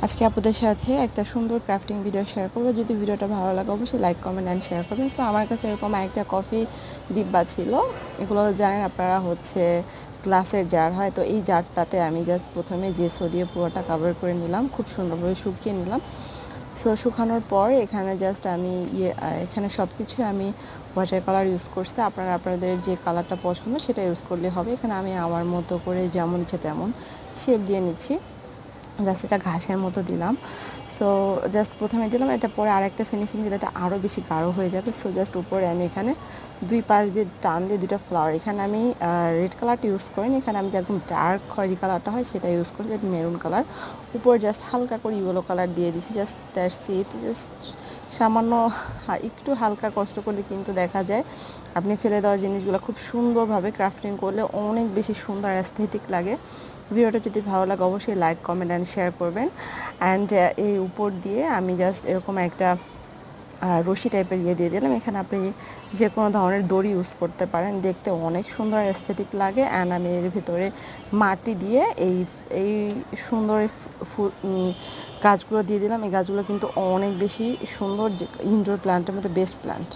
আজকে আপনাদের সাথে একটা সুন্দর ক্রাফটিং ভিডিও শেয়ার করবো। যদি ভিডিওটা ভালো লাগে অবশ্যই লাইক কমেন্ট অ্যান্ড শেয়ার করবেন। সো আমার কাছে এরকম একটা কফি ডিব্বা ছিল, এগুলো জানেন আপনারা হচ্ছে গ্লাসের জার হয়। তো এই জারটাতে আমি জাস্ট প্রথমে জেসো দিয়ে পুরোটা কাভার করে নিলাম, খুব সুন্দরভাবে শুকিয়ে নিলাম। সো শুকানোর পর এখানে জাস্ট আমি এখানে সব কিছু আমি ওয়াটার কালার ইউজ করছি। আপনারা আপনাদের যে কালারটা পছন্দ সেটা ইউজ করলে হবে। এখানে আমি আমার মতো করে যেমন ইচ্ছে তেমন শেপ দিয়ে নিচ্ছি। জাস্ট এটা ঘাসের মতো দিলাম। সো জাস্ট প্রথমে দিলাম, এটা পরে আরেকটা ফিনিশিং দিলে এটা আরও বেশি গাঢ় হয়ে যাবে। সো জাস্ট উপরে আমি এখানে দুই পাশ দিয়ে টান দিয়ে দুটো ফ্লাওয়ার, এখানে আমি রেড কালারটা ইউজ করিনি, এখানে আমি যে একদম ডার্ক খয়েরি কালারটা হয় সেটা ইউজ করি, যেটা মেরুন কালার। উপরে জাস্ট হালকা করে ইয়েলো কালার দিয়ে দিচ্ছি, জাস্ট দ্যাটস ইট। জাস্ট সামান্য একটু হালকা কষ্ট করলে কিন্তু দেখা যায় আপনি ফেলে দেওয়া জিনিসগুলো খুব সুন্দরভাবে ক্রাফটিং করলে অনেক বেশি সুন্দর অ্যাস্থেটিক লাগে। ভিডিওটা যদি ভালো লাগে অবশ্যই লাইক কমেন্ট অ্যান্ড শেয়ার করবেন। অ্যান্ড এই উপর দিয়ে আমি জাস্ট এরকম একটা রশি টাইপের দিয়ে দিলাম। এখানে আপনি যে কোনো ধরনের দড়ি ইউজ করতে পারেন, দেখতে অনেক সুন্দর অ্যাস্থেটিক লাগে। অ্যান্ড আমি এর ভিতরে মাটি দিয়ে এই এই সুন্দর গাছগুলো দিয়ে দিলাম। এই গাছগুলো কিন্তু অনেক বেশি সুন্দর, যে ইনডোর প্ল্যান্টের মধ্যে বেস্ট প্ল্যান্ট।